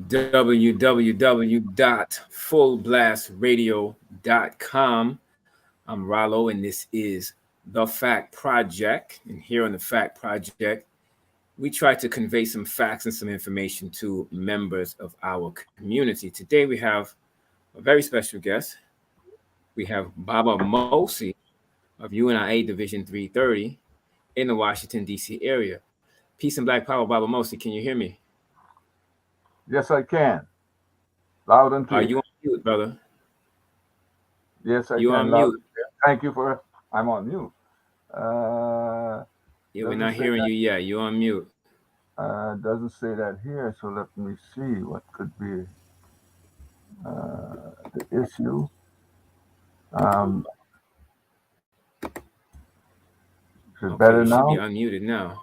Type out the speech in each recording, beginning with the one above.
www.fullblastradio.com. I'm Rollo, and this is the Fact Project. And here on the Fact Project, we try to convey some facts and some information to members of our community. Today, we have a very special guest. We have Baba Mosi of UNIA Division 330 in the Washington, D.C. area. Peace and Black Power, Baba Mosi. Can you hear me? Yes, I can. Loud and Are clear. you on mute, brother? Yes, I You can. on Loud mute? and clear. Thank you for. I'm on mute. Uh, Yeah, we're doesn't not say hearing that. you yet. You on mute. Doesn't say that here. So let me see what could be the issue. Um, is it Okay, better you should be now? unmuted now.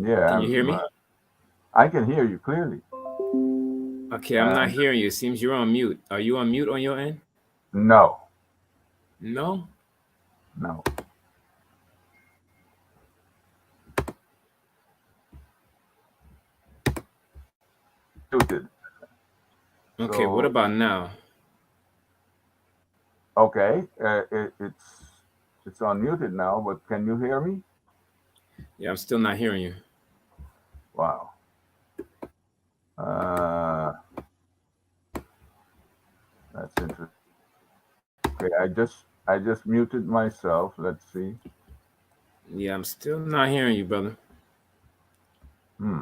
Yeah, Can you hear me? I can hear you clearly. Okay, I'm not And hearing you. It seems you're on mute. Are you on mute on your end? no, No? no. Muted. Okay, what So about now? okay, it's unmuted now. But can you hear me? Yeah, I'm still not hearing you. Wow. Uh, that's interesting. Okay, I just muted myself. Let's see. Yeah, I'm still not hearing you, brother. Hmm.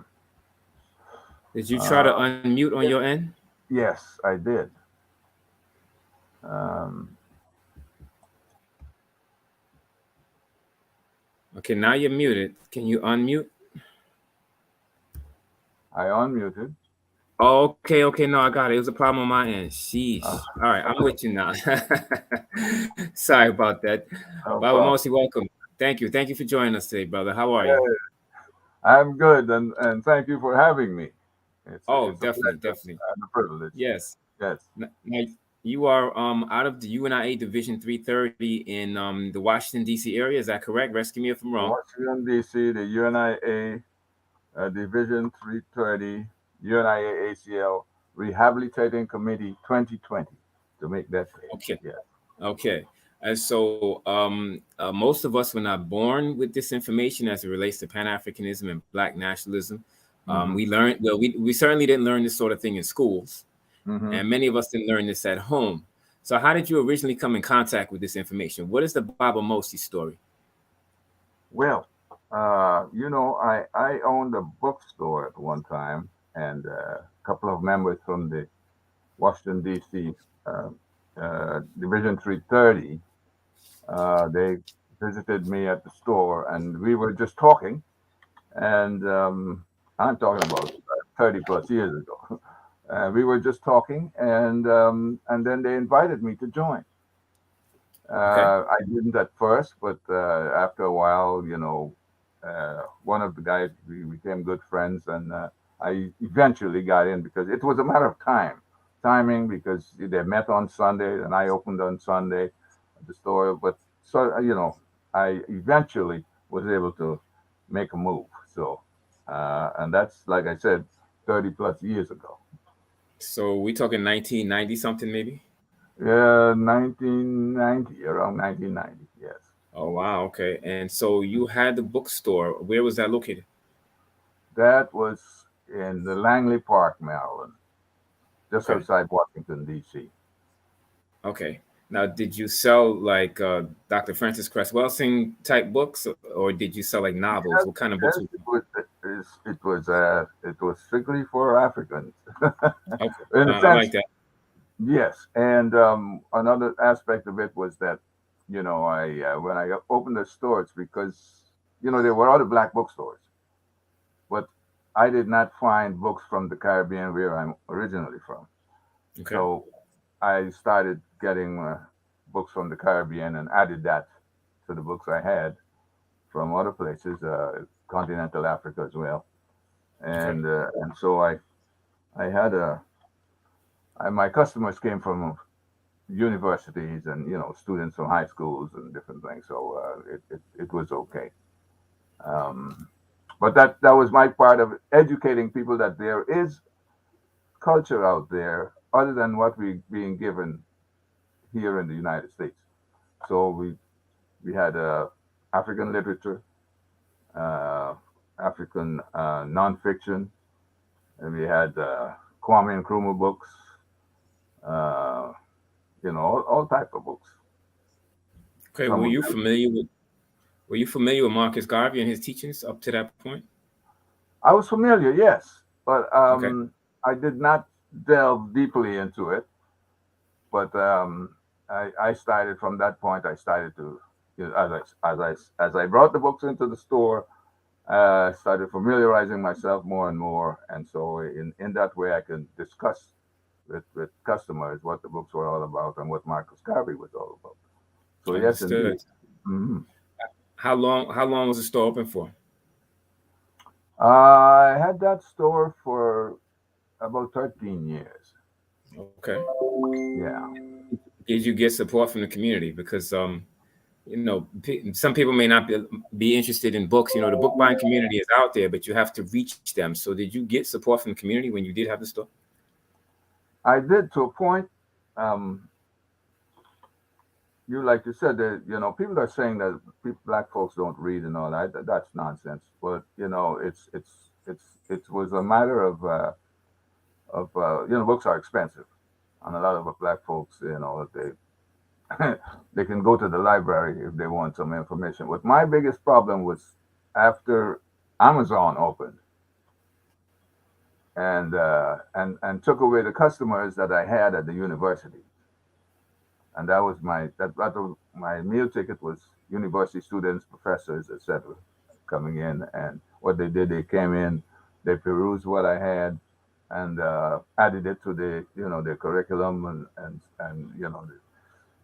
Did you try to Uh, unmute on your end? yes, I did. Um, Okay, now you're muted. Can you unmute? I unmuted. Okay, no, I got it. It was a problem on my end. Uh, Sheesh. All right, I'm with you now. Sorry about that. no Baba problem. Mosi, welcome. Thank you. Thank you for joining us today, brother. How are you? Hey, I'm good, and thank you for having me. Oh, It's a definitely, pleasure definitely. and a privilege. Yes. Yes, Now, you are out of the UNIA Division 330 in the Washington D.C. area. Is that correct? Rescue me if I'm wrong. Washington D.C., the UNIA Division 330, UNIA ACL Rehabilitating Committee 2020. To make that clear. Okay. Yes. Okay. And so most of us were not born with this information as it relates to Pan Africanism and Black nationalism. Mm-hmm. We learned, well, we certainly didn't learn this sort of thing in schools, Mm-hmm. and many of us didn't learn this at home. So, how did you originally come in contact with this information? What is the Baba Mosi story? Well, I owned a bookstore at one time, and a couple of members from the Washington D.C. Uh, Division 330, they visited me at the store, and we were just talking, and I'm talking about 30 plus years ago. We were just talking, and then they invited me to join. Okay. I didn't at first, but after a while, one of the guys, we became good friends, and I eventually got in because it was a matter of timing, because they met on Sunday, and I opened on Sunday at the store. But so I eventually was able to make a move. So, and that's like I said, 30 plus years ago. So, we talking 1990 something maybe? Yeah, 1990, around 1990. Yes. Oh, wow. Okay. And so, you had the bookstore. Where was that located? That was in the Langley Park, Maryland, just Okay. outside Washington, D.C. Okay. Now, did you sell like Dr. Francis Cress Welsing type books, or did you sell like novels? What Yes, kind of books? yes, it was strictly for Africans. Okay, In a I like sense, that. yes. And another aspect of it was that, I when I opened the stores, because there were other black bookstores, but I did not find books from the Caribbean where I'm originally from. Okay. So I started getting books from the Caribbean and added that to the books I had from other places, continental Africa as well. Okay. And so I had my customers came from universities, and students from high schools and different things. So it was okay. Um, But that was my part of educating people that there is culture out there other than what we being given here in the United States. So we had African literature, uh, African nonfiction, and we had Kwame Nkrumah books, uh, all type of books. Okay, Some of were you familiar with Marcus Garvey and his teachings up to that point? I was familiar, yes, but Okay. I did not delve deeply into it. But I started from that point. I started to, as I brought the books into the store, started familiarizing myself more and more, and so in that way I can discuss with customers what the books were all about and what Marcus Garvey was all about. So yes, Understood. indeed. Hmm. How long was the store open for? I had that store for about 13 years. Okay. Yeah. Did you get support from the community? Because some people may not be interested in books. You know, the book buying community is out there, but you have to reach them. So did you get support from the community when you did have the store? I did to a point. Um, like you said that people are saying that black folks don't read and all that. That's nonsense. But it was a matter of books are expensive, and a lot of black folks they can go to the library if they want some information. But my biggest problem was after Amazon opened and took away the customers that I had at the university. And that was my meal ticket was university students, professors, etc., coming in. And what they did, they came in, they perused what I had, and added it to their curriculum and the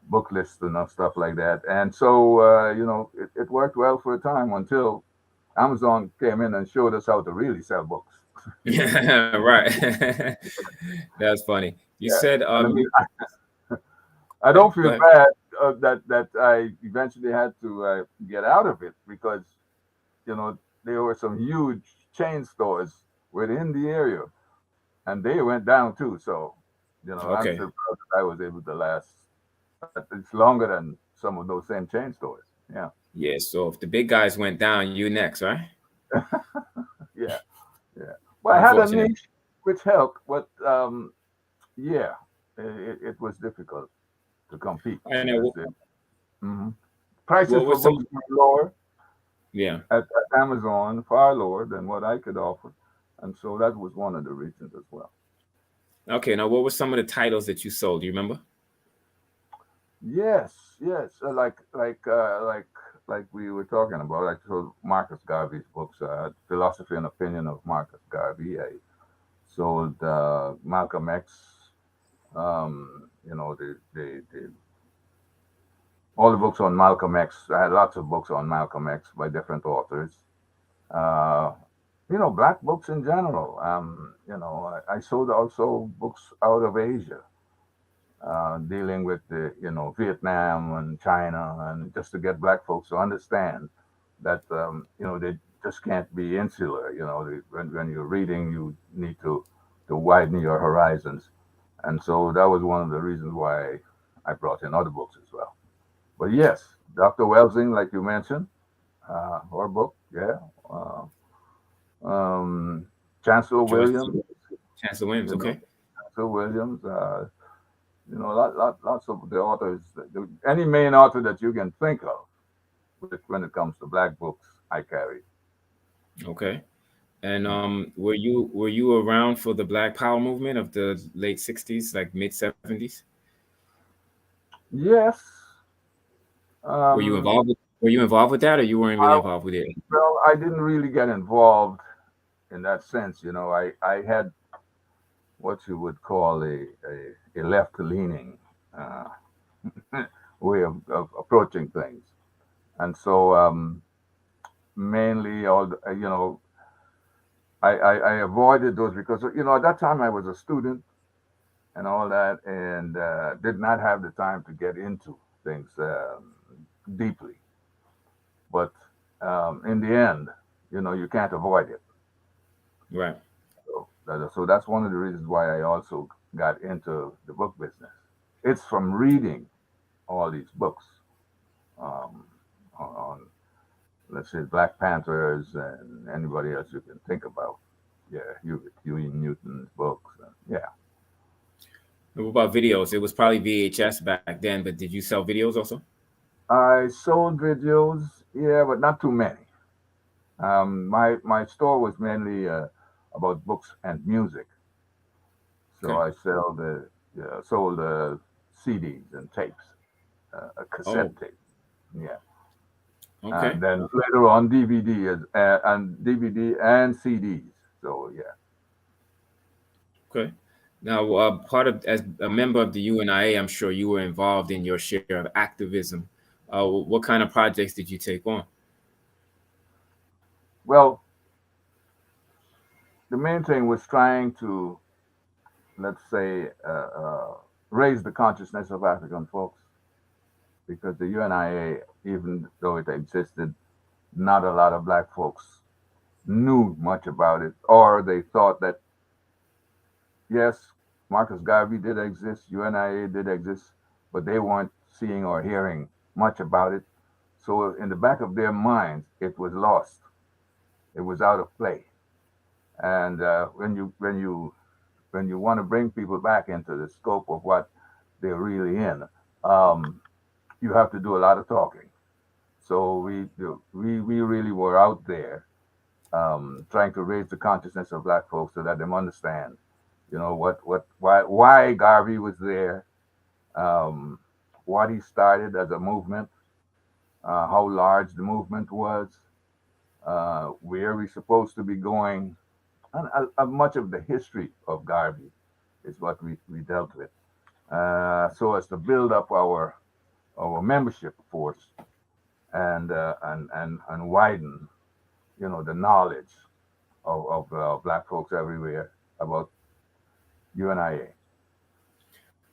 book list and stuff like that. And so it worked well for a time until Amazon came in and showed us how to really sell books. Yeah, right. That's funny. You Yeah, said and I mean, I okay, don't go feel ahead. bad that I eventually had to get out of it because there were some huge chain stores within the area, and they went down too. So I'm Okay. still proud that I was able to last. It's longer than some of those same chain stores. Yeah, Yeah. So if the big guys went down, you next, right? yeah, yeah. But I had a Unfortunate. niche which helped, but yeah, it was difficult to compete I know. because mhm. prices What for was some? books were lower Yeah. at Amazon, far lower than what I could offer, and so that was one of the reasons as well. Okay. Now, what were some of the titles that you sold? Do you remember? Yes, yes, like we were talking about, like so Marcus Garvey's books, Philosophy and Opinion of Marcus Garvey. I sold Malcolm X. The all the books on Malcolm X. I had lots of books on Malcolm X by different authors. Uh, black books in general. I sold also books out of Asia, dealing with the Vietnam and China, and just to get black folks to understand that they just can't be insular. When you're reading, you need to widen your horizons, and so that was one of the reasons why I brought in other books as well. But yes, Dr. Welsing, like you mentioned, her book, yeah. Uh, um, Chancellor George Williams, Chancellor Williams. you know, Okay. Chancellor Williams. Lots of the authors, any main author that you can think of when it comes to black books, I carry. Okay. And Yeah. were you around for the Black Power movement of the late '60s, like mid '70s? Yes. Were you Um, involved? Were you involved with that, or you weren't really I, involved with it? well, I didn't really get involved in that sense. I had what you would call a left leaning uh, way of approaching things. And so mainly all I avoided those because at that time I was a student and all that, and did not have the time to get into things deeply. But in the end, You can't avoid it. Right. So that's one of the reasons why I also got into the book business. It's from reading all these books um, on, let's say, Black Panthers and anybody else you can think about. Yeah, Huey Newton's books. Yeah, What about videos? It was probably VHS back then, but did you sell videos also? I sold videos. Yeah, but not too many. My store was mainly about books and music. So Okay. I sell the sold CDs and tapes, a cassette Oh, tape. Yeah, and okay. then later on DVD and DVD and CDs. So yeah. Okay. Now, part of as a member of the UNIA, I'm sure you were involved in your share of activism. What kind of projects did you take on? Well, the main thing was trying to, let's say, raise the consciousness of African folks because the UNIA, even though it existed, not a lot of black folks knew much about it, or they thought that yes, Marcus Garvey did exist, UNIA did exist, but they weren't seeing or hearing much about it. So in the back of their minds, it was lost. It was out of play. And when you want to bring people back into the scope of what they're really in, um, you have to do a lot of talking. So we really were out there trying to raise the consciousness of black folks so that they understand, why Garvey was there, um, what he started as a movement, how large the movement was, where we're supposed to be going, and much of the history of Garvey is what we dealt with, so as to build up our membership force and widen, the knowledge of black folks everywhere about UNIA.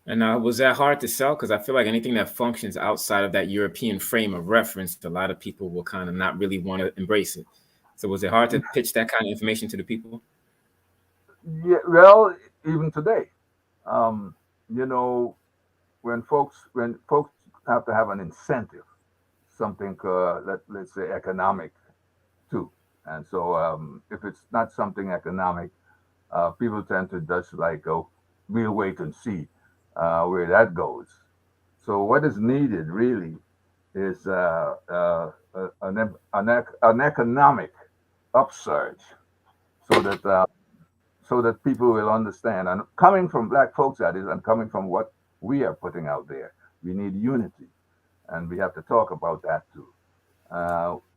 And was that hard to sell? Because I feel like anything that functions outside of that European frame of reference, a lot of people will kind of not really want to embrace it. So was it hard to pitch that kind of information to the people? Yeah, well, even today, um, you know, when folks have to have an incentive, something let's say economic too, and so if it's not something economic, people tend to just like go, we'll wait and see where that goes. So what is needed really is an economic upsurge so that people will understand. And coming from black folks, that is, and coming from what we are putting out there, we need unity, and we have to talk about that too.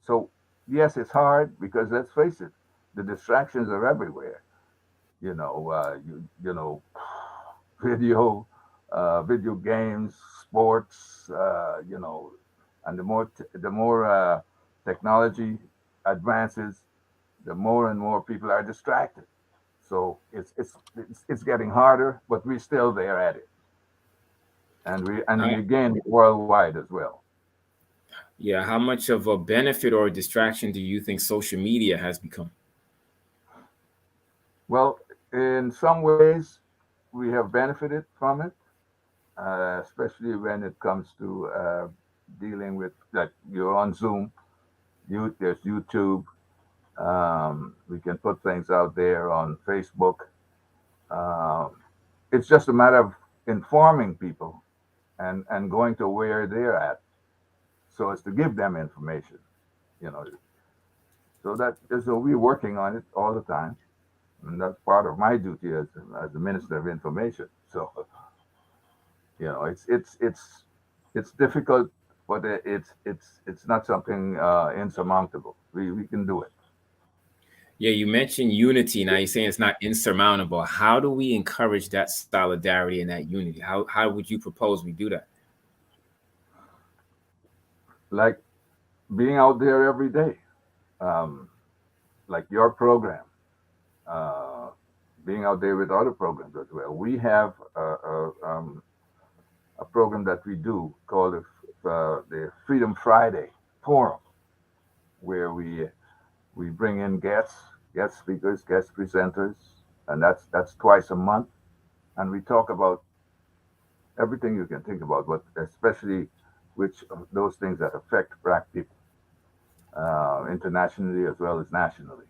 So yes, it's hard because let's face it, the distractions are everywhere. Video, video games, sports, and the more technology advances, the more and more people are distracted. So it's getting harder, but we're still there at it, and we again worldwide as well. Yeah, how much of a benefit or a distraction do you think social media has become? Well, in some ways, we have benefited from it, especially when it comes to dealing with like you're on Zoom, there's YouTube. We can put things out there on Facebook. Um, it's just a matter of informing people and going to where they're at so as to give them information. You know, so we're working on it all the time, and that's part of my duty as the minister of information. So it's difficult, but it's not something insurmountable. We can do it. Yeah, you mentioned unity. Now you're saying it's not insurmountable. How do we encourage that solidarity and that unity? How would you propose we do that? Like being out there every day, um, like your program, uh, being out there with other programs as well. We have a program that we do called the Freedom Friday Forum, where we We bring in guest speakers, guest presenters, and that's twice a month. And we talk about everything you can think about, but especially which of those things that affect Black people internationally as well as nationally,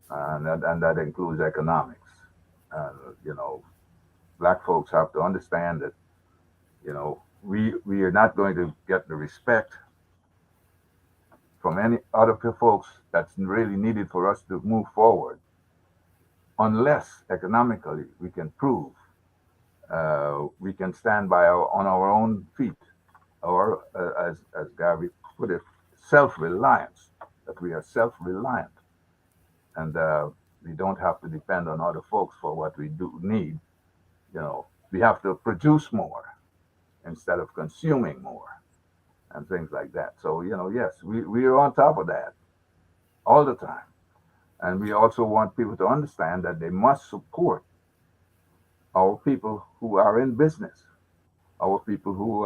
and that includes economics. You know, Black folks have to understand that we are not going to get the respect from any other folks that's really needed for us to move forward unless economically we can prove we can stand on our own feet, or as Garvey put it, self-reliance. That we are self-reliant, and we don't have to depend on other folks for what we do need. We have to produce more instead of consuming more, and things like that. So yes, we are on top of that all the time, and we also want people to understand that they must support our people who are in business, our people who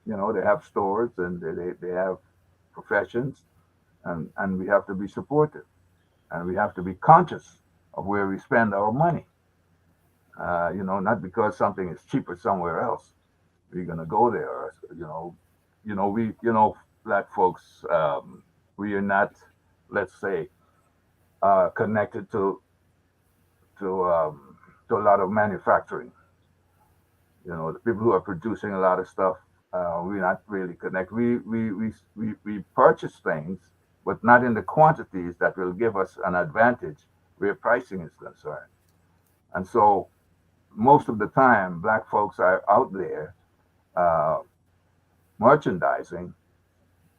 they have stores and they have professions, and we have to be supportive, and we have to be conscious of where we spend our money. Not because something is cheaper somewhere else, we're gonna go there. Black folks, we are not, let's say, connected to to a lot of manufacturing. The people who are producing a lot of stuff, we're not really connected. We purchase things, but not in the quantities that will give us an advantage where pricing is concerned. And so most of the time, Black folks are out there uh, merchandising,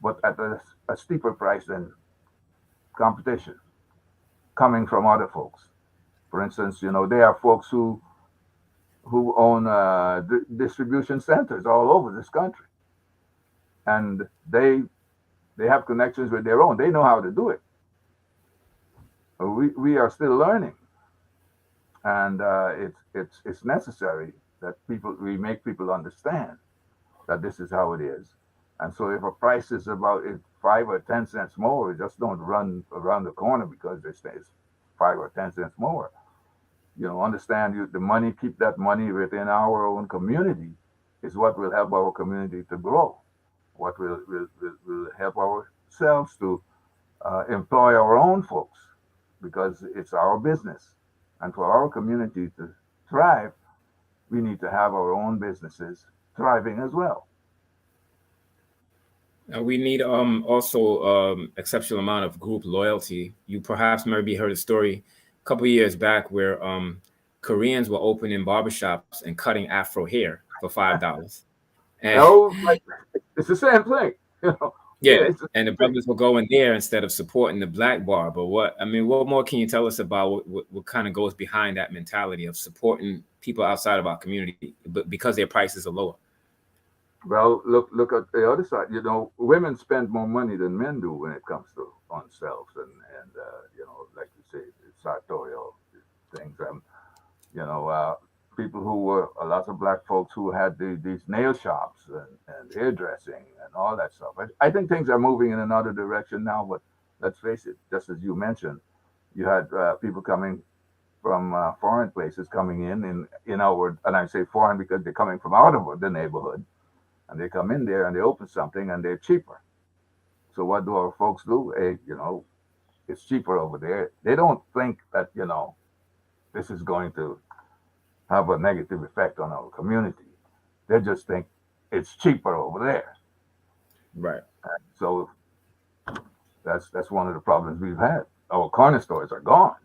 but at a steeper price than competition coming from other folks. For instance, there are folks who own distribution centers all over this country, and they have connections with their own. They know how to do it. We are still learning, and it's necessary that we make people understand that this is how it is. And so if a price is about 5 or 10 cents more, just don't run around the corner because it's 5 or 10 cents more. Understand the money, keep that money within our own community is what will help our community to grow. What will help ourselves to employ our own folks because it's our business. And for our community to thrive, we need to have our own businesses thriving as well. We need also exceptional amount of group loyalty. You perhaps maybe heard a story a couple of years back where Koreans were opening barbershops and cutting Afro hair for $5. And Oh, like it's the same thing. yeah, Yeah, it's the and the same thing. brothers were going there instead of supporting the black barber. What more can you tell us about what kind of goes behind that mentality of supporting people outside of our community, but because their prices are lower? Well, look at the other side. Women spend more money than men do when it comes to on selves and like you say, sartorial things. You know, uh, People who were a lot of Black folks who had these nail shops and hairdressing and all that stuff. I think things are moving in another direction now, but let's face it, just as you mentioned, you had people coming from foreign places coming in our, and I say foreign because they're coming from out of the neighborhood, and they come in there and they open something and they're cheaper. So what do our folks do? Hey, it's cheaper over there. They don't think that this is going to have a negative effect on our community. They just think it's cheaper over there. Right. So that's one of the problems we've had. Our corner stores are gone.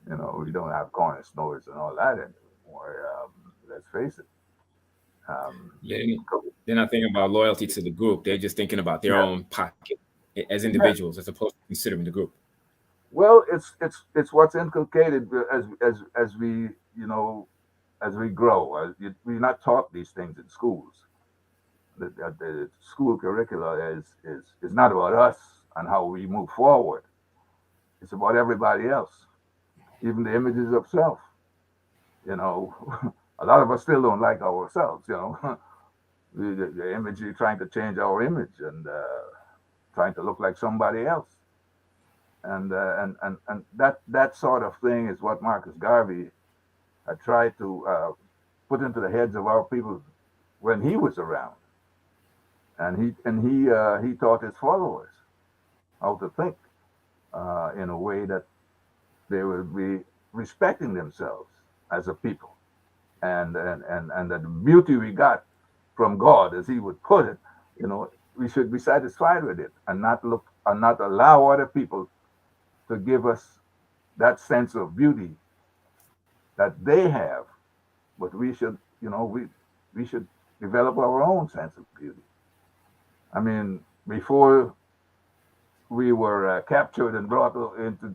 We don't have corner stores and all that anymore. Let's face it. Um, Yeah, they're not thinking about loyalty to the group. They're just thinking about their yeah, own pocket as yeah. individuals, as opposed to considering the group. Well, it's what's inculcated as we as we grow. We're not taught these things in schools. The school curricula is not about us and how we move forward. It's about everybody else, even the images of self. You know, a lot of us still don't like ourselves. The imagery trying to change our image and trying to look like somebody else. And that sort of thing is what Marcus Garvey had tried to put into the heads of our people when he was around, and he taught his followers how to think in a way that they would be respecting themselves as a people, and that the beauty we got from God, as he would put it, you know, we should be satisfied with it and not allow other people to give us that sense of beauty that they have, but we should, we should develop our own sense of beauty. I mean, before we were captured and brought into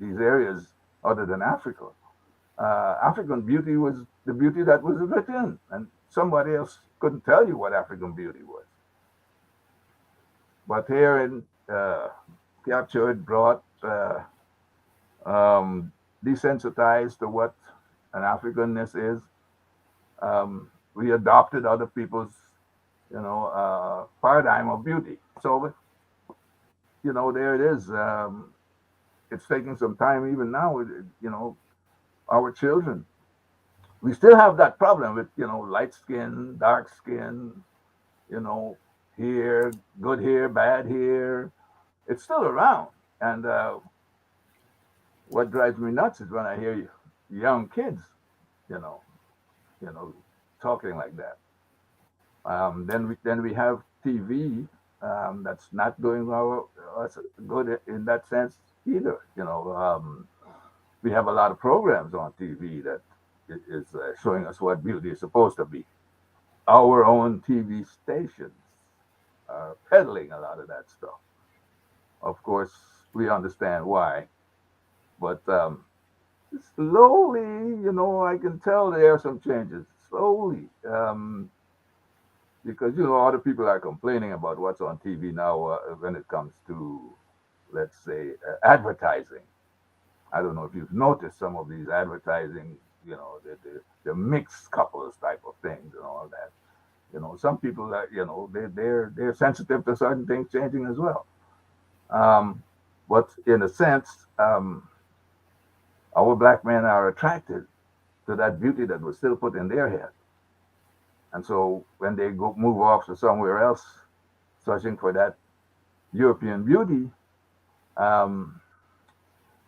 these areas other than Africa, African beauty was the beauty that was written, and somebody else couldn't tell you what African beauty was. But here in captured, brought, desensitized to what an Africanness is, we adopted other people's, paradigm of beauty. So, there it is. It's taking some time even now. Our children, we still have that problem with light skin, dark skin, you know, hair, good hair, bad hair. It's still around, and what drives me nuts is when I hear young kids, you know, you know, talking like that. Then we have TV that's not doing us good in that sense either. We have a lot of programs on TV that is showing us what beauty is supposed to be. Our own TV stations are peddling a lot of that stuff. Of course, we understand why, but slowly, I can tell there are some changes. Slowly, because other people are complaining about what's on TV now when it comes to, let's say, advertising. I don't know if you've noticed some of these advertising, the mixed couples type of things and all that. Some people are, they're sensitive to certain things changing as well. Um, but in a sense, our black men are attracted to that beauty that was still put in their head. And so when they go move off to somewhere else, searching for that European beauty, um,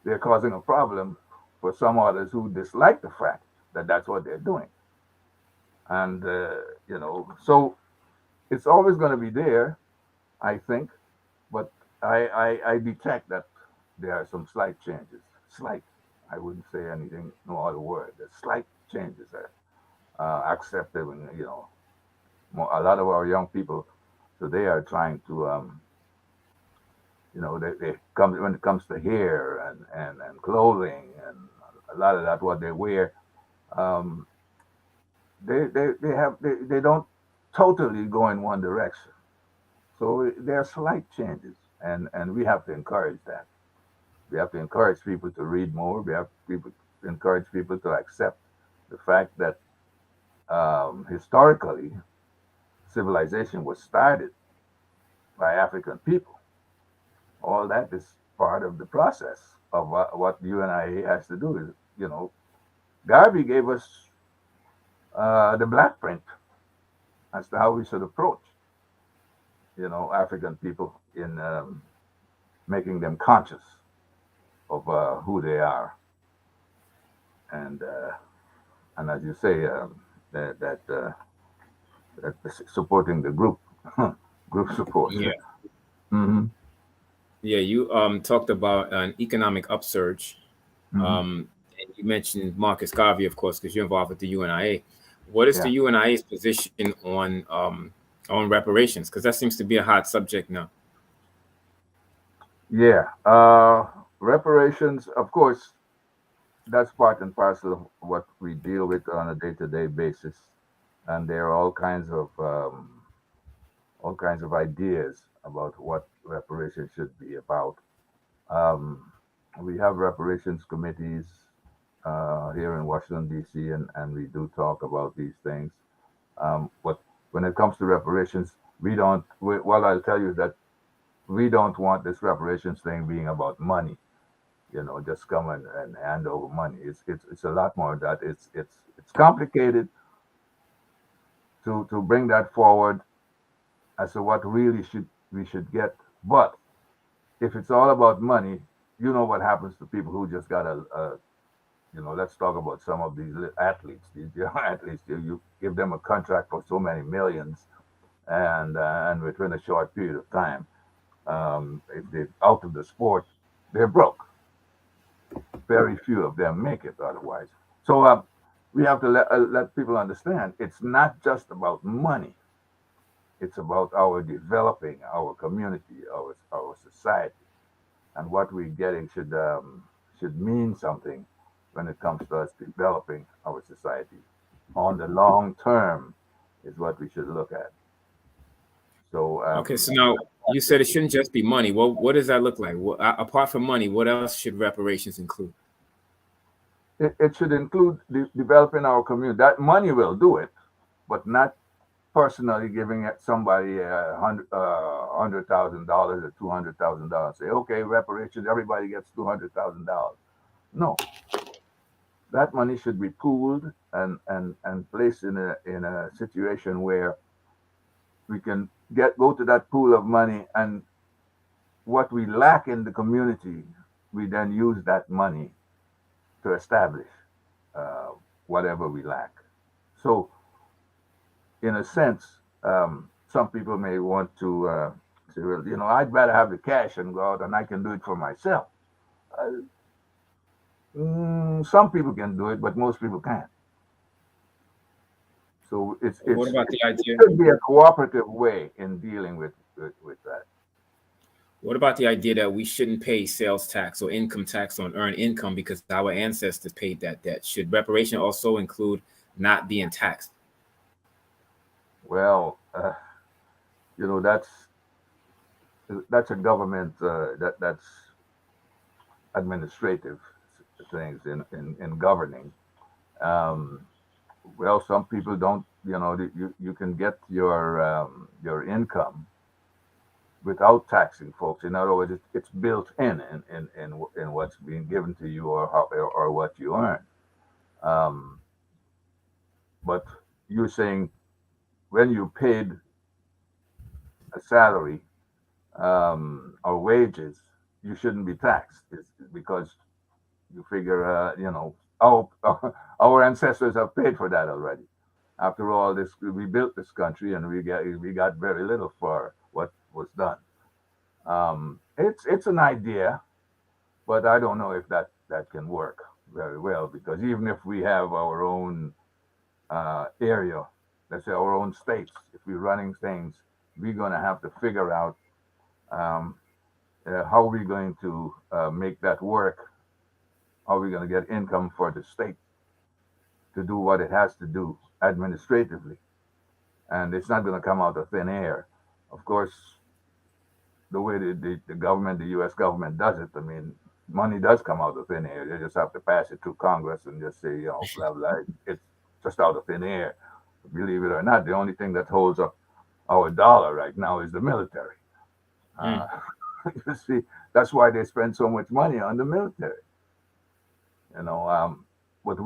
they're causing a problem for some others who dislike the fact that that's what they're doing. And so it's always going to be there, I think. But I detect that there are some slight changes. Slight. I wouldn't say anything, no other word. The slight changes are accepted, and a lot of our young people today are trying to, they come when it comes to hair and clothing and a lot of that what they wear. Um, they don't totally go in one direction. So there are slight changes, and we have to encourage that. We have to encourage people to read more. We have people encourage people to accept the fact that historically civilization was started by African people. All that is part of the process of what UNIA has to do. Is Garvey gave us the black print as to how we should approach African people in making them conscious of who they are, and and as you say, that supporting the group, group support. Yeah. Hmm. Yeah, you talked about an economic upsurge. Hmm. And you mentioned Marcus Garvey, of course, because you're involved with the UNIA. What is the Yeah, UNIA's position on reparations? Because that seems to be a hot subject now. yeah. Reparations, of course, that's part and parcel of what we deal with on a day-to-day basis, and there are all kinds of ideas about what reparations should be about. Um, we have reparations committees here in Washington D.C., and we do talk about these things. But when it comes to reparations, we don't. What I'll tell you is that We don't want this reparations thing being about money. Just come and hand over money. It's a lot more than that. It's complicated to bring that forward as to what really should get. But if it's all about money, you know what happens to people who just got let's talk about some of these athletes, these young athletes. You give them a contract for so many millions, and within a short period of time, if they're out of the sport, they're broke. Very few of them make it otherwise. So we have to let people understand it's not just about money. It's about our developing our community, our society, and what we're getting should mean something when it comes to us developing our society. On the long term is what we should look at. So Okay, so now you said it shouldn't just be money. Well, what does that look like? Apart from money, what else should reparations include? it should include developing our community. That money will do it, but not personally giving it somebody $100,000 or $200,000. Say, okay, reparations, everybody gets $200,000. No, that money should be pooled and placed in a situation where we can go to that pool of money, and what we lack in the community, we then use that money to establish uh, whatever we lack. So, in a sense, some people may want to say, well, I'd rather have the cash and go out and I can do it for myself. Uh, some people can do it, but most people can't. So What about it the idea? should be a cooperative way in dealing with that. What about the idea that we shouldn't pay sales tax or income tax on earned income because our ancestors paid that debt? Should reparation also include not being taxed? Well, you know that's a government that's administrative things in governing. Um, well, some people don't. You can get your income without taxing folks. In other words, it's built in what's being given to you or what you earn. Um, but you're saying when you paid a salary or wages, you shouldn't be taxed. It's because you figure, our our ancestors have paid for that already. After all, this we built this country, and we got very little for what was done. It's an idea, but I don't know if that can work very well, because even if we have our own area, let's say our own states, if we're running things, we're going to have to figure out um, how we're going to make that work. How we're going to get income for the state to do what it has to do administratively, and it's not going to come out of thin air. Of course, the way the government, the U.S. government does it, I mean, money does come out of thin air. They just have to pass it through Congress and just say, blah blah. It's just out of thin air. Believe it or not, the only thing that holds up our dollar right now is the military. Uh, Mm. you see, that's why they spend so much money on the military. You know, but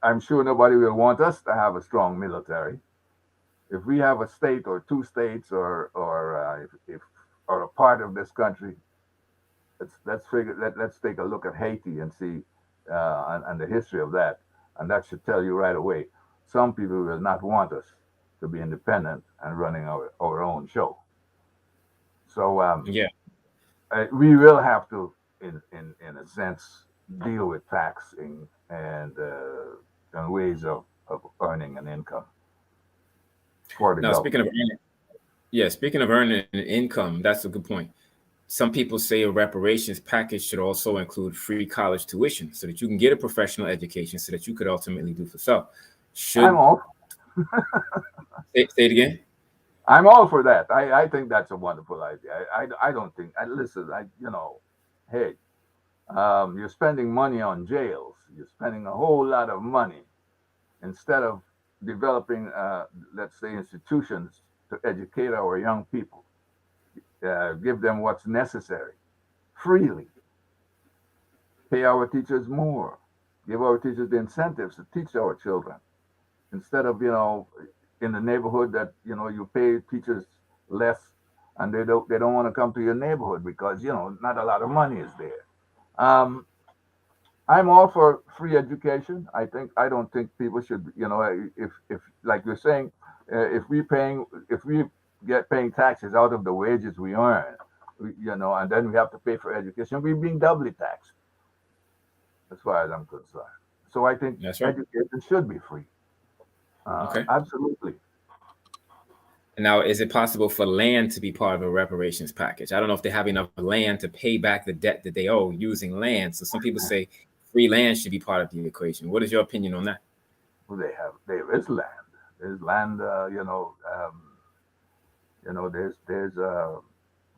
I'm sure nobody will want us to have a strong military. If we have a state or two states, or if or a part of this country, let's take a look at Haiti and see and the history of that, and that should tell you right away. Some people will not want us to be independent and running our own show. So Yeah. we will have to, in a sense, deal with taxing and ways of earning an income for the Now, speaking government. of earning, yeah, speaking of earning an income, that's a good point. Some people say a reparations package should also include free college tuition so that you can get a professional education so that you could ultimately do for self. I'm Should all say it again? I'm all for that. I think that's a wonderful idea. I don't think. Listen, hey, you're spending money on jails. You're spending a whole lot of money instead of developing, let's say, institutions to educate our young people. give them what's necessary freely, pay our teachers more, give our teachers the incentives to teach our children instead of in the neighborhood that you pay teachers less and they don't want to come to your neighborhood because not a lot of money is there. Um, I'm all for free education. I don't think people should, if like you're saying, if we get paying taxes out of the wages we earn, and then we have to pay for education, we're being doubly taxed as far as I'm concerned. So I think That's right. education should be free. Okay. Absolutely. And now, is it possible for land to be part of a reparations package? I don't know if they have enough land to pay back the debt that they owe using land. So some people say free land should be part of the equation. What is your opinion on that? Well, there is land. There's land.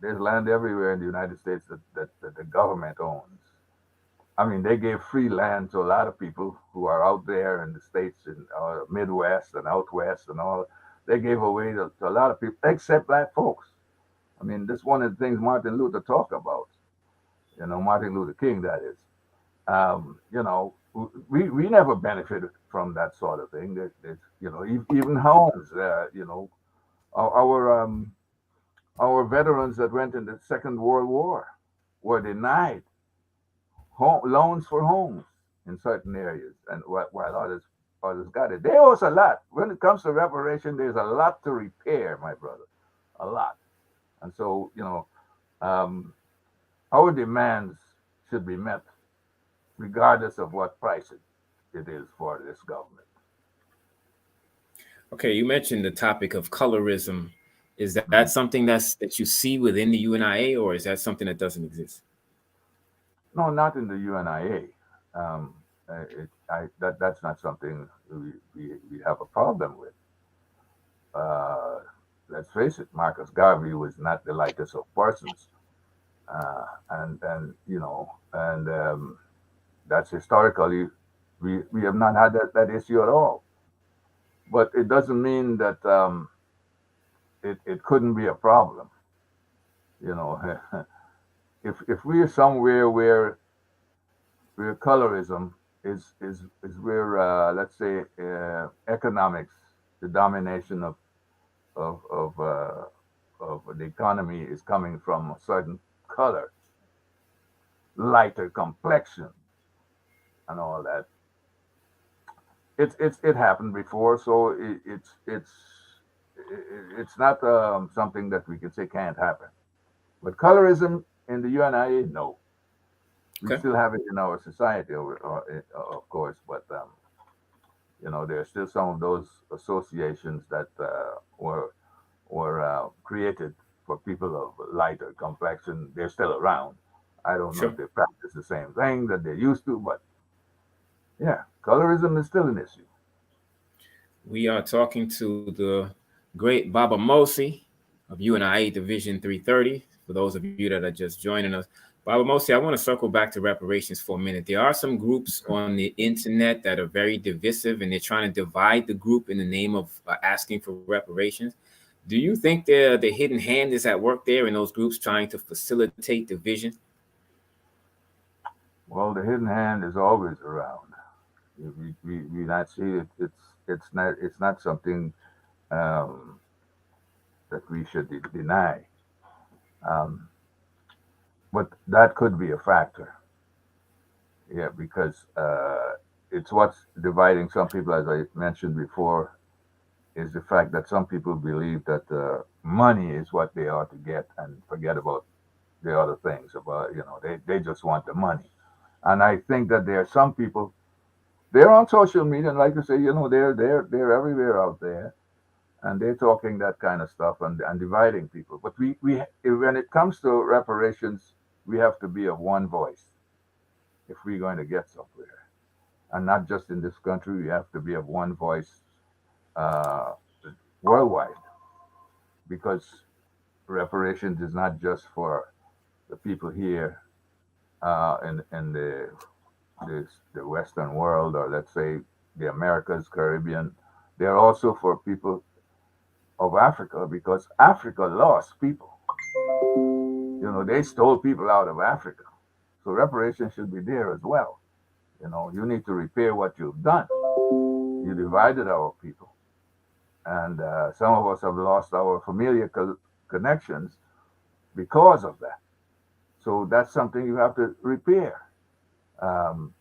There's land everywhere in the United States that the government owns. I mean, they gave free land to a lot of people who are out there in the states in Midwest and out west and all. They gave away to a lot of people, except black folks. I mean, this is one of the things Martin Luther talked about. Martin Luther King, that is. We never benefited from that sort of thing. Even homes. Our our veterans that went in the Second World War were denied loans for homes in certain areas, and while others got it. They owe us a lot. When it comes to reparation, there's a lot to repair, my brother, a lot. And so, um, our demands should be met regardless of what price it is for this government. Okay, you mentioned the topic of colorism. Is that something that you see within the UNIA, or is that something that doesn't exist? No, not in the UNIA. That's not something we have a problem with. Uh, let's face it, Marcus Garvey was not the lightest of persons, and that's historically we have not had that issue at all. But it doesn't mean that it couldn't be a problem. You know, if we are somewhere where colorism is where let's say economics, the domination of of, uh, of the economy is coming from a certain color, lighter complexion, and all that. It happened before, so it's not something that we can say can't happen. But colorism in the UNIA, no, we Okay, still have it in our society, of course, but there's still some of those associations that were created for people of lighter complexion. They're still around. I don't know sure. if they practice the same thing that they used to, but yeah, colorism is still an issue. We are talking to the great Baba Mosi of UNIA Division 330. For those of you that are just joining us, Baba Mosi, I want to circle back to reparations for a minute. There are some groups on the internet that are very divisive and they're trying to divide the group in the name of asking for reparations. Do you think the hidden hand is at work there in those groups trying to facilitate division? Well, the hidden hand is always around. We not see it. It's not something um, that we should deny. Um, but that could be a factor. Yeah, because it's what's dividing some people, as I mentioned before, is the fact that some people believe that money is what they ought to get and forget about the other things. About they just want the money. And I think that there are some people. They're on social media, and like you say, they're everywhere out there, and they're talking that kind of stuff and dividing people. But when it comes to reparations, we have to be of one voice if we're going to get somewhere, and not just in this country. We have to be of one voice uh, worldwide, because reparations is not just for the people here in the Western world, or let's say the Americas, Caribbean. They're also for people of Africa, because Africa lost people. They stole people out of Africa. So reparations should be there as well. You need to repair what you've done. You divided our people. And some of us have lost our familiar connections because of that. So that's something you have to repair. Um,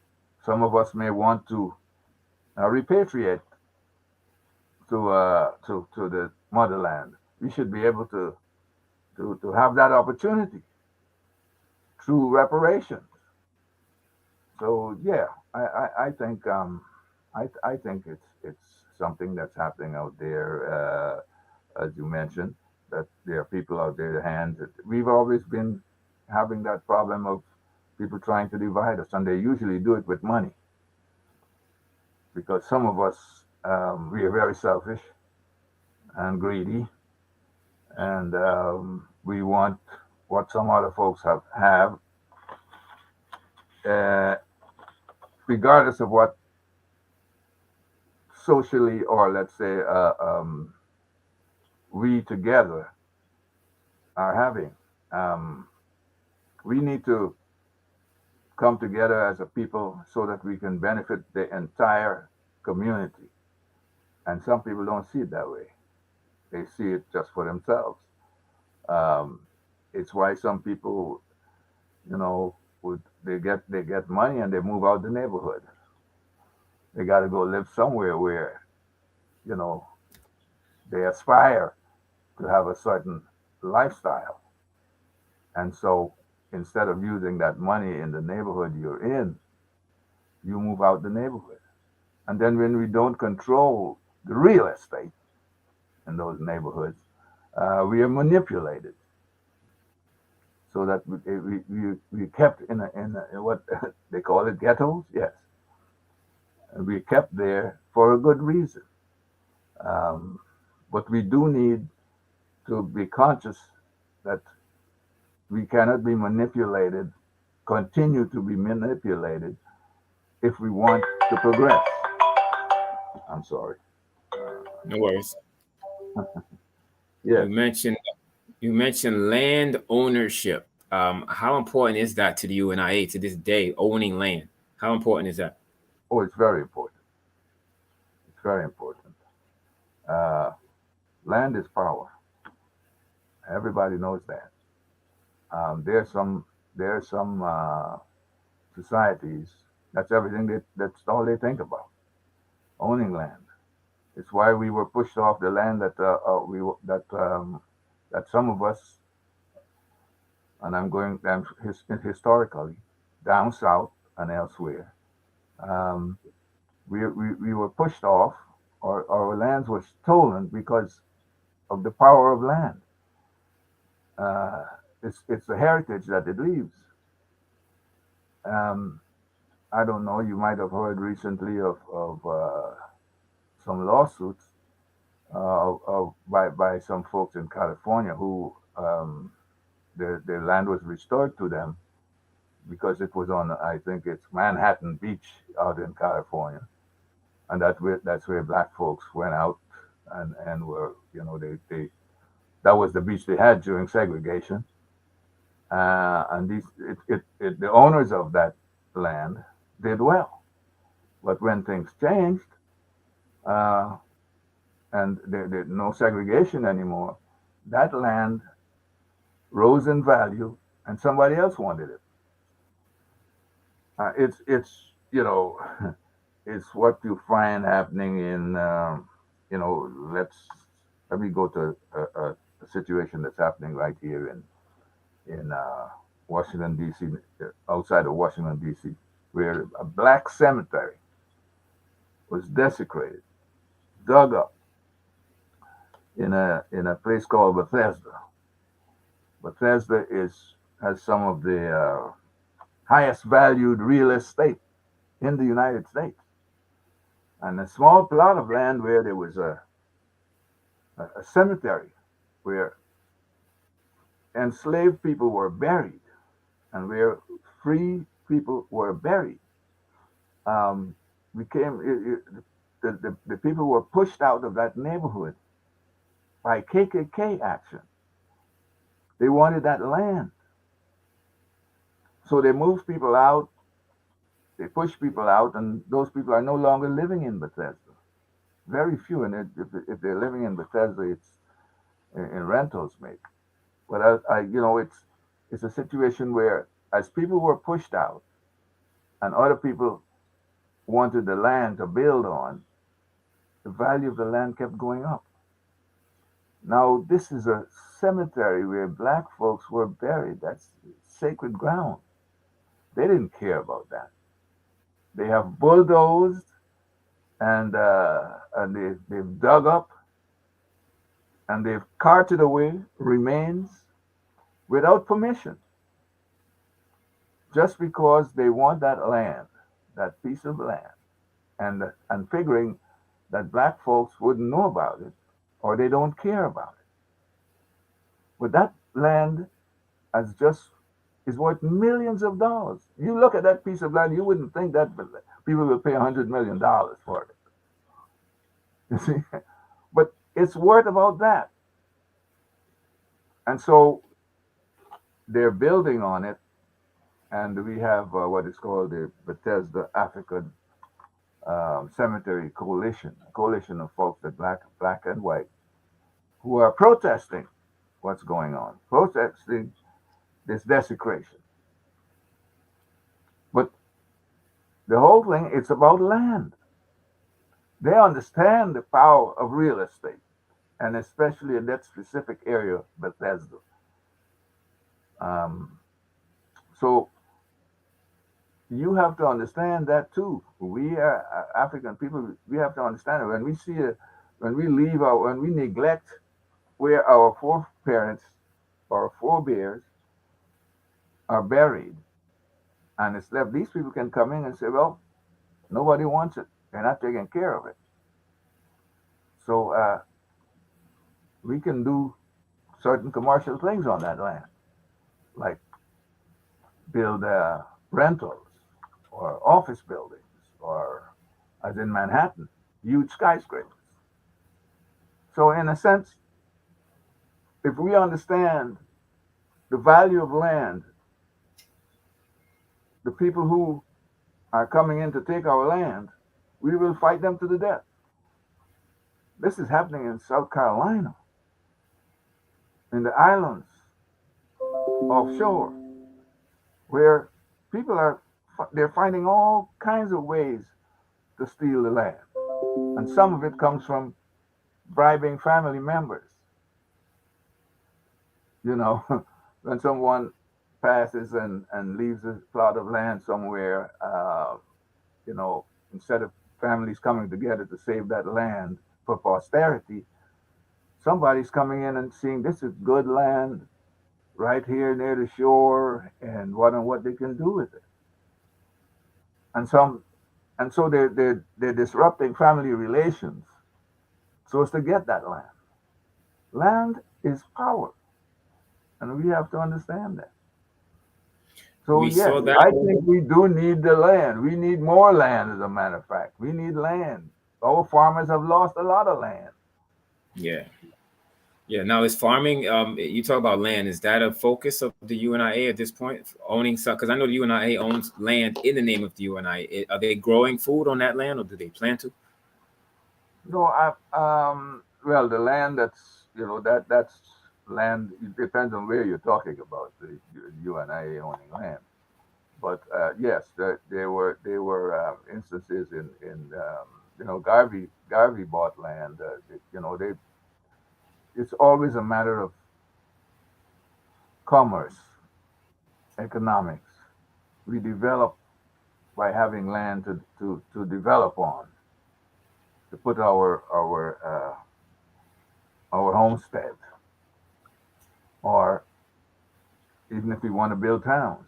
some of us may want to repatriate to the motherland. We should be able to have that opportunity through reparations. So yeah, I think I think it's something that's happening out there, as you mentioned, that there are people out there, the hands. We've always been having that problem of people trying to divide us, and they usually do it with money because some of us we are very selfish and greedy, and we want what some other folks have uh, regardless of what socially or let's say we together are having. Um, we need to come together as a people so that we can benefit the entire community. And some people don't see it that way. They see it just for themselves. Um, it's why some people, they get money and they move out the neighborhood. They got to go live somewhere where you know they aspire to have a certain lifestyle. And so instead of using that money in the neighborhood you're in, you move out the neighborhood. And then when we don't control the real estate in those neighborhoods, we are manipulated so that we kept in what they call it ghettos. Yes, and we kept there for a good reason. Um, but we do need to be conscious that we cannot be manipulated, continue to be manipulated if we want to progress. I'm sorry. No worries. Yes. You mentioned you mentioned land ownership. How important is that to the UNIA to this day? Owning land. How important is that? Oh, it's very important. It's very important. Uh, Land is power. Everybody knows that. There's some societies that's everything that's all they think about, owning land. It's why we were pushed off the land that some of us, and historically down south and elsewhere, um, we were pushed off, or our lands were stolen because of the power of land. Uh, it's the heritage that it leaves. Um, I don't know. You might have heard recently of some lawsuits by some folks in California who their land was restored to them because it was on, I think it's Manhattan Beach out in California, and that's where black folks went out and were, they that was the beach they had during segregation. And the owners of that land did well, but when things changed, uh, and there no segregation anymore, that land rose in value, and somebody else wanted it. It's it's what you find happening in let me go to a situation that's happening right here in Washington D.C., outside of Washington D.C., where a black cemetery was desecrated, dug up in a place called Bethesda. Bethesda is has some of the highest valued real estate in the United States, and a small plot of land where there was a cemetery where enslaved people were buried and where free people were buried. Um, became the people were pushed out of that neighborhood by KKK action. They wanted that land. So they move people out, they push people out, and those people are no longer living in Bethesda. Very few, and if they're living in Bethesda, it's in rentals, maybe. But it's a situation where as people were pushed out and other people wanted the land to build on, the value of the land kept going up. Now this is a cemetery where black folks were buried. That's sacred ground. They didn't care about that. They have bulldozed and they've dug up and they've carted away remains without permission, just because they want that land, that piece of land, and figuring that black folks wouldn't know about it or they don't care about it. But that land has just is worth millions of dollars. You look at that piece of land, you wouldn't think that people will pay $100 million for it. You see, but it's worth about that, and so they're building on it. And we have what is called the Bethesda African Cemetery Coalition, a coalition of folks that black and white, who are protesting what's going on, protesting this desecration. But the whole thing, it's about land. They understand the power of real estate, and especially in that specific area, Bethesda. Um, so you have to understand that too. We are African people. We have to understand it. When we neglect where our foreparents or forebears are buried, and it's left, these people can come in and say, "Well, nobody wants it. They're not taking care of it." So we can do certain commercial things on that land, like build rentals or office buildings, or as in Manhattan, huge skyscrapers. So, in a sense, if we understand the value of land, the people who are coming in to take our land, we will fight them to the death. This is happening in South Carolina, in the islands offshore, where people are they're finding all kinds of ways to steal the land, and some of it comes from bribing family members. You know, when someone passes and leaves a plot of land somewhere, you know, instead of families coming together to save that land for posterity, somebody's coming in and seeing this is good land right here near the shore, and what they can do with it. And some and so they're disrupting family relations so as to get that land. Land is power, and we have to understand that. So We yes, saw that. I think we do need the land. We need more land, as a matter of fact. We need land. Our farmers have lost a lot of land. Yeah. Yeah. Now, is farming, you talk about land, is that a focus of the UNIA at this point? Owning some, because I know the UNIA owns land in the name of the UNIA. Are they growing food on that land, or do they plan to? No, well, the land that's land. It depends on where you're talking about. The UNIA owning land, but yes, there were instances Garvey bought land. They it's always a matter of commerce, economics. We develop by having land to develop on, to put our homestead, or even if we want to build towns.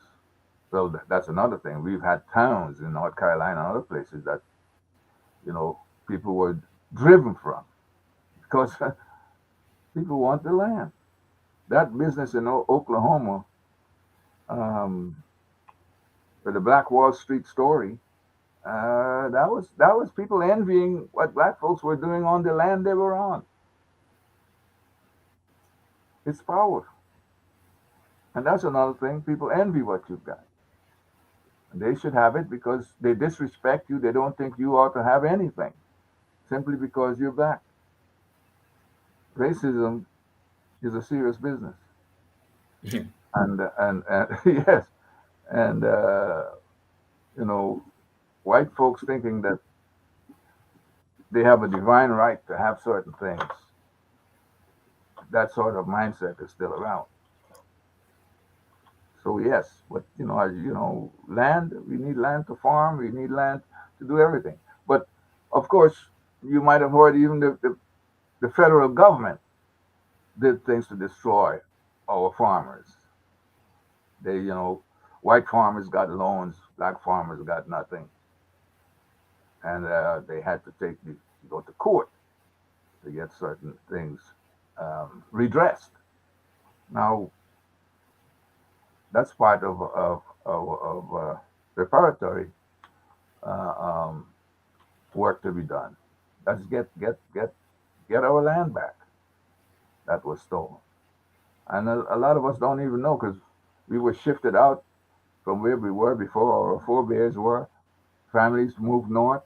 So that's another thing. We've had towns in North Carolina and other places that people were driven from because people want the land. That business in Oklahoma, um, with the Black Wall Street story, that was people envying what black folks were doing on the land they were on. It's power, and that's another thing. People envy what you've got. They should have it because they disrespect you. They don't think you ought to have anything simply because you're black. Racism is a serious business, and yes, and you know, white folks thinking that they have a divine right to have certain things. That sort of mindset is still around. So yes, but land. We need land to farm. We need land to do everything. But of course, you might have heard even the federal government did things to destroy our farmers. White farmers got loans, black farmers got nothing, and they had to go to court to get certain things redressed. Now, that's part of preparatory uh, um, work to be done. Let's get our land back that was stolen, and a lot of us don't even know because we were shifted out from where we were before. Our forebears were. Families moved north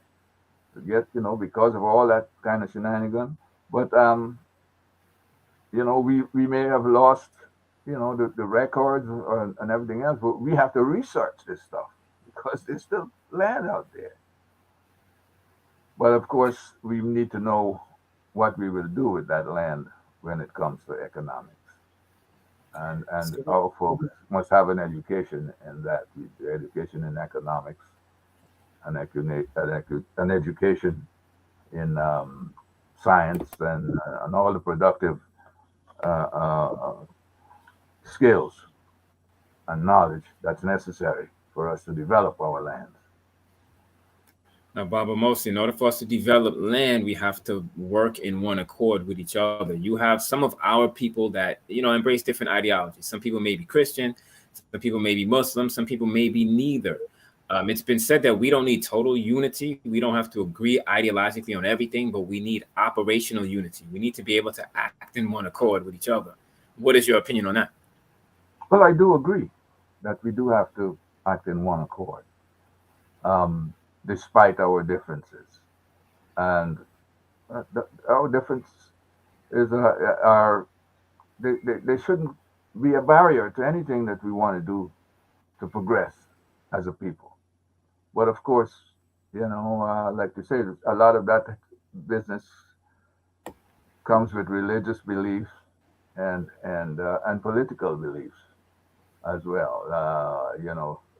to get because of all that kind of shenanigan. But we may have lost the records and everything else, but we have to research this stuff because there's still land out there. But of course, we need to know what we will do with that land when it comes to economics. And So, our folks must have an education in that, education in economics, an education in science and all the productive uh, uh, skills and knowledge that's necessary for us to develop our lands. now, Baba Mostly, in order for us to develop land, we have to work in one accord with each other. You have some of our people that, embrace different ideologies. Some people may be Christian, some people may be Muslim, some people may be neither. It's been said that we don't need total unity. We don't have to agree ideologically on everything, but we need operational unity. We need to be able to act in one accord with each other. What is your opinion on that? Well, I do agree that we do have to act in one accord, despite our differences. And our difference is our they shouldn't be a barrier to anything that we want to do to progress as a people. But of course, like you say, a lot of that business comes with religious beliefs and political beliefs as well.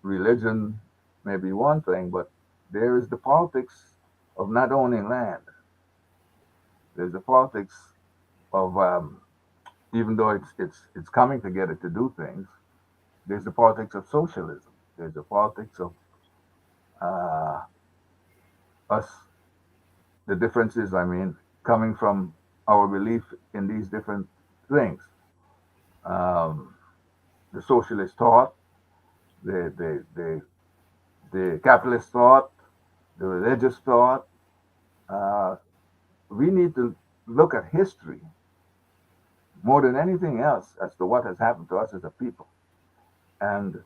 Religion may be one thing, but there is the politics of not owning land. There's the politics of even though it's coming together to do things. There's the politics of socialism. There's the politics of uh, us, the differences. I mean, coming from our belief in these different things. Um, the socialist thought, the the the the capitalist thought, the religious thought. Uh, we need to look at history more than anything else as to what has happened to us as a people, and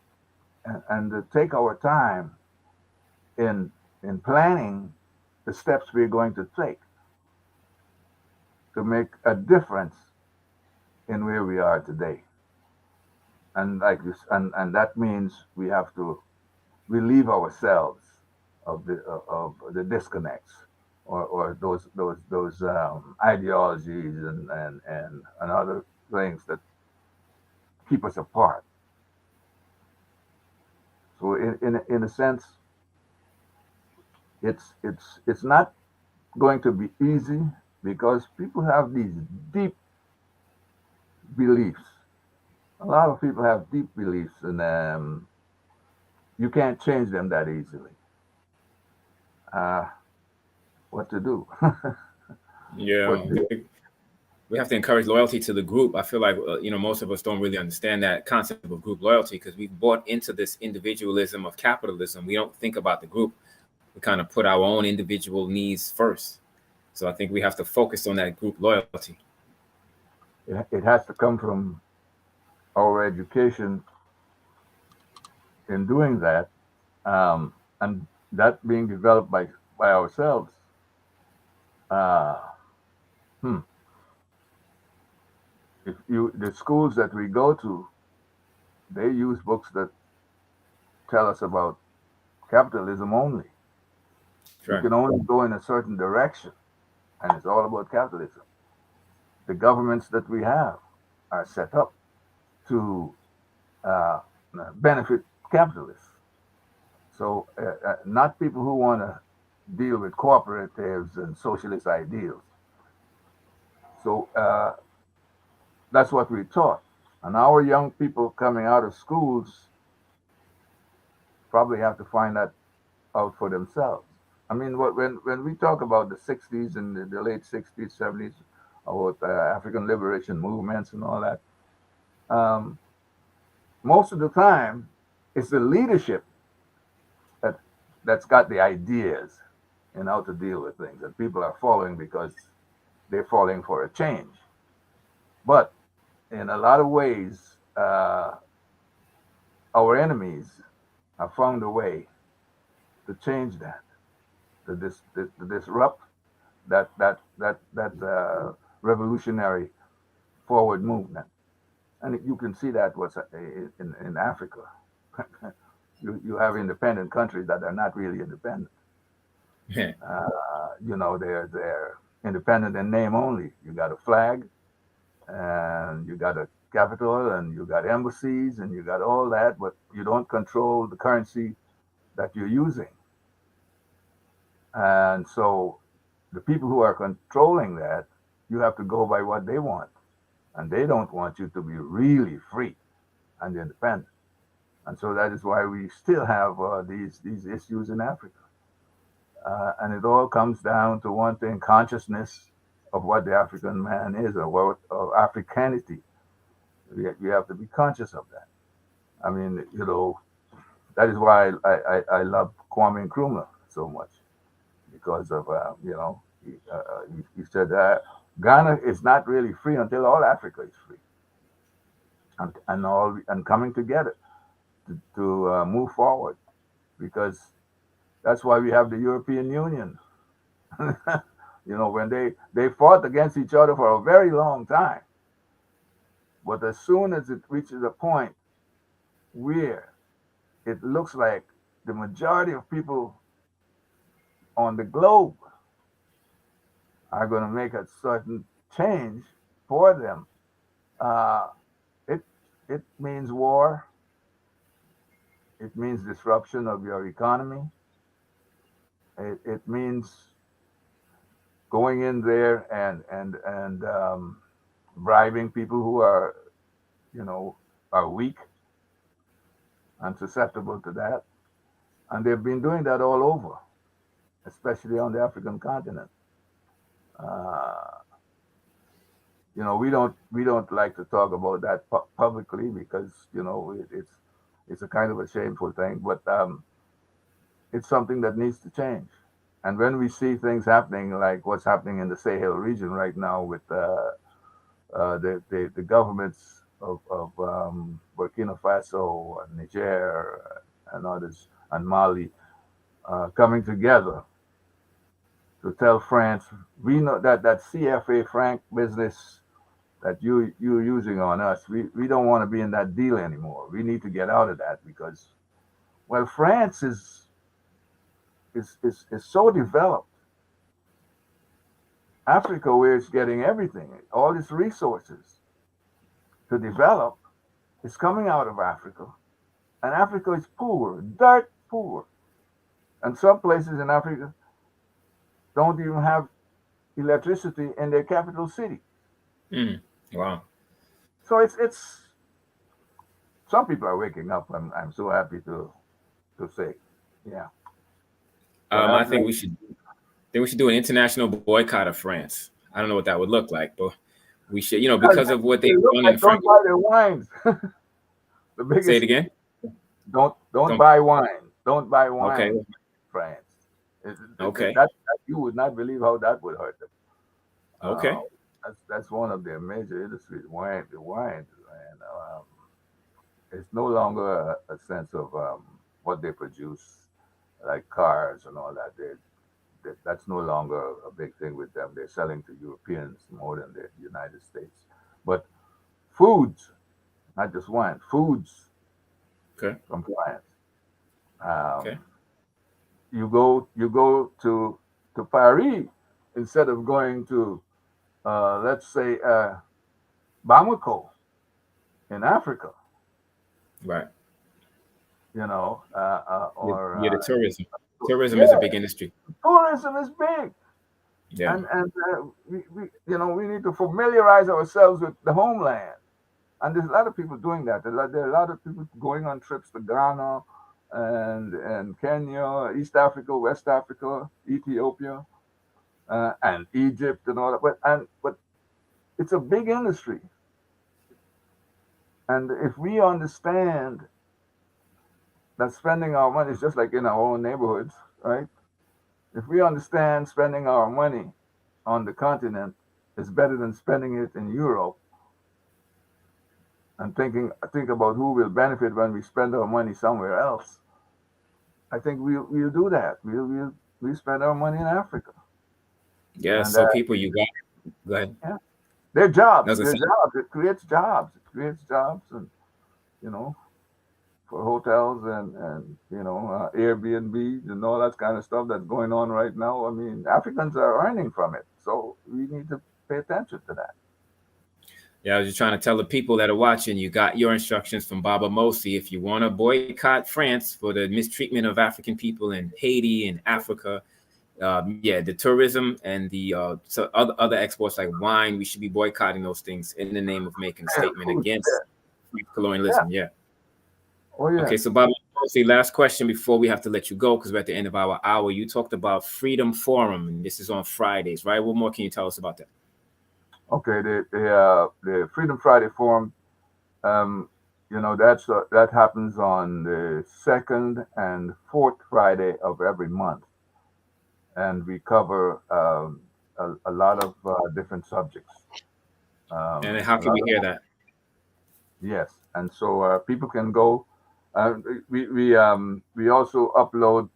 and to take our time in planning the steps we're going to take to make a difference in where we are today. And like this, and that means we have to relieve ourselves of the disconnects or those ideologies and other things that keep us apart. So in a sense, it's not going to be easy because people have these deep beliefs. A lot of people have deep beliefs, and you can't change them that easily. Uh, what to do? Yeah, what to, we have to encourage loyalty to the group. I feel like most of us don't really understand that concept of group loyalty because we've bought into this individualism of capitalism. We don't think about the group. We kind of put our own individual needs first. So I think we have to focus on that group loyalty. it has to come from our education in doing that, And that being developed by ourselves. Uh, hmm, if you the schools that we go to, they use books that tell us about capitalism only. You Sure. can only go in a certain direction, and it's all about capitalism. The governments that we have are set up to uh, benefit capitalists. So, not people who want to deal with cooperatives and socialist ideals. So, that's what we taught. And our young people coming out of schools probably have to find that out for themselves. I mean, when we talk about the 60s and the late 60s, 70s, about African liberation movements and all that, um, most of the time, it's the leadership that that's got the ideas and how to deal with things, and people are following because they're falling for a change. But in a lot of ways, our enemies have found a way to change that, to disrupt that revolutionary forward movement. And you can see that was in Africa. You have independent countries that are not really independent. They're independent in name only. You got a flag, and you got a capital, and you got embassies, and you got all that, but you don't control the currency that you're using. And so the people who are controlling that, you have to go by what they want. And they don't want you to be really free and independent. And so that is why we still have these issues in Africa. And it all comes down to one thing: consciousness of what the African man is, or what of Africanity. You have to be conscious of that. I mean, that is why I love Kwame Nkrumah so much, because of he said Ghana is not really free until all Africa is free, and coming together to move forward, because that's why we have the European Union. When they fought against each other for a very long time, but as soon as it reaches a point where it looks like the majority of people on the globe are going to make a certain change for them, uh, it it means war. It means disruption of your economy. It means going in there and bribing people who you know are weak and susceptible to that. And they've been doing that all over, especially on the African continent. Uh, we don't like to talk about that publicly, because it's a kind of a shameful thing, but it's something that needs to change. And when we see things happening like what's happening in the Sahel region right now with the governments of Burkina Faso and Niger and others and Mali coming together to tell France, we know that CFA franc business that you're using on us, we don't want to be in that deal anymore. We need to get out of that, because, well, France is so developed. Africa, where it's getting everything, all its resources to develop, is coming out of Africa. And Africa is poor, dirt poor. And some places in Africa don't even have electricity in their capital city. Mm. Wow. So it's some people are waking up. I'm so happy to say, yeah. But I I've think we should do an international boycott of France. I don't know what that would look like, but we should, because of what they've they look done in like, France. don't buy their wines. The Say it biggest, again. don't Don't. buy wine. Don't buy Okay. wine, France. Okay. That you would not believe how that would hurt them. Uh, Okay. that's one of their major industries. The wine, and it's no longer a sense of what they produce, like cars and all that. That's no longer a big thing with them. They're selling to Europeans more than the United States. But foods, not just wine, foods Okay. from France. Okay. Um, you go to Paris instead of going to let's say Bamako in Africa, Right. or Yeah, the tourism. Tourism is a yeah, big industry. tourism is big, Yeah. and we need to familiarize ourselves with the homeland. And there's a lot of people doing that. There are a lot of people going on trips to Ghana and Kenya, East Africa, West Africa, Ethiopia, and Egypt and all that. But it's a big industry, and if we understand that spending our money is just like in our own neighborhoods, right? If we understand spending our money on the continent is better than spending it in Europe, and think about who will benefit when we spend our money somewhere else, I think we'll do that. We'll spend our money in Africa, Yeah. and So people, you got. Go ahead. yeah, they're jobs. As I They're said. jobs. It creates jobs. It creates jobs, and you know, for hotels and Airbnb and all that kind of stuff that's going on right now. I mean, Africans are earning from it, so we need to pay attention to that. Yeah, I was just trying to tell the people that are watching, you got your instructions from Baba Mosi. If you want to boycott France for the mistreatment of African people in Haiti and Africa, yeah, the tourism and the so other exports like wine, we should be boycotting those things in the name of making a Yeah, statement food. against Yeah. colonialism. Yeah. Oh yeah. Okay, so Baba Mosi, last question before we have to let you go because we're at the end of our hour. You talked about Freedom Forum, and this is on Fridays, right? What more can you tell us about that? Okay. The Freedom Friday Forum. Um, that happens on the second and fourth Friday of every month, and we cover a lot of different subjects. And how A can lot we of hear that? Yes, and so people can go. Uh, we also upload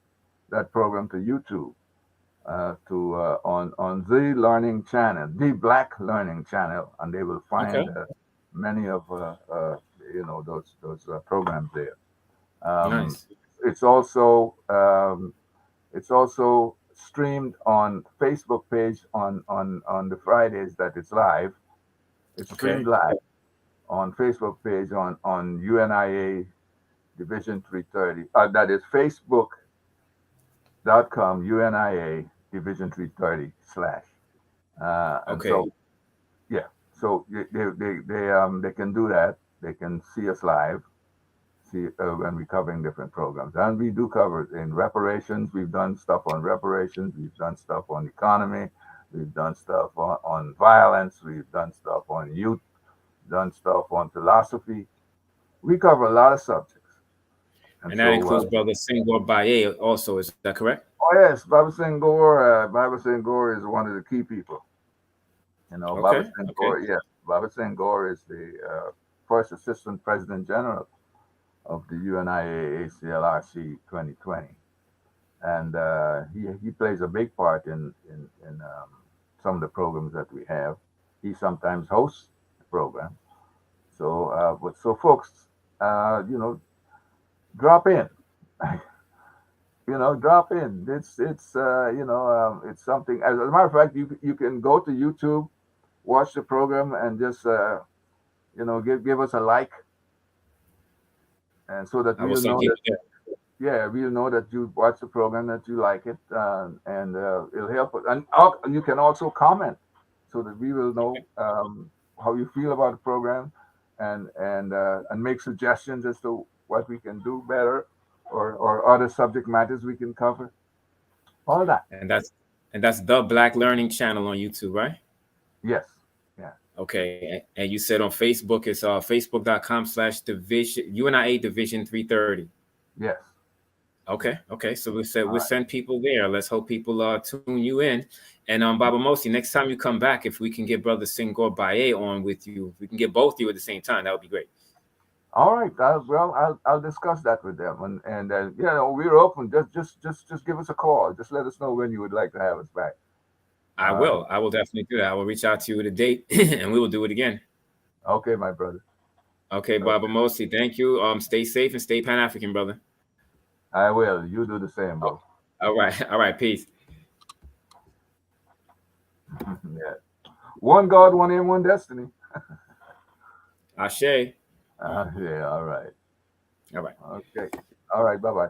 that program to YouTube, to on the Learning Channel, the Black Learning Channel, and they will Okay, find many of those programs there. Um, nice. it's also streamed on Facebook page on the Fridays that it's live. It's streamed Okay, live on Facebook page on UNIA Division 330. That is facebook.com UNIA Division 330 slash. And okay. so yeah, so they can do that. They can see us live, see when we're covering different programs, and we do cover it in reparations. We've done stuff on reparations. We've done stuff on economy. We've done stuff on violence. We've done stuff on youth. Done stuff on philosophy. We cover a lot of subjects, and And that so includes Brother Senghor Baye also. Is that correct? oh yes, Baba Senghor is one of the key people. Baba Okay, okay, Senghor, yes, Baba Senghor is the first Assistant President General of the UNIA ACLRC 2020, and he plays a big part in some of the programs that we have. He sometimes hosts the program. So folks, drop in. Drop in. It's something. As a matter of fact, you can go to YouTube, watch the program, and just give us a like, and so that I will we'll send know people that there. we'll know that you watch the program, that you like it, and it'll help us. And you can also comment, so that we will know how you feel about the program, and make suggestions as to what we can do better, or other subject matters we can cover. All that. And that's the Black Learning Channel on YouTube, right? Yes. Yeah. Okay, and you said on Facebook it's facebook.com/division UNIA Division 330. Yes. Okay, okay. So we said All we'll right. send people there. Let's hope people tune you in. And Baba Mosi, next time you come back, if we can get Brother Senghor Baye on with you, if we can get both of you at the same time, that would be great. All right. I'll discuss that with them, and you know, we're open. Just give us a call. Just let us know when you would like to have us back. I All right. will. I will definitely do that. I will reach out to you with a date, and we will do it again. Okay, my brother. Okay, Baba Okay. Mosi, thank you. Stay safe and stay Pan African, brother. I will. You do the same, Oh, bro. all right, all right. Peace. Yeah. One God, one aim, one destiny. Ashe. Yeah. All right. All right. Okay. All right. Bye bye.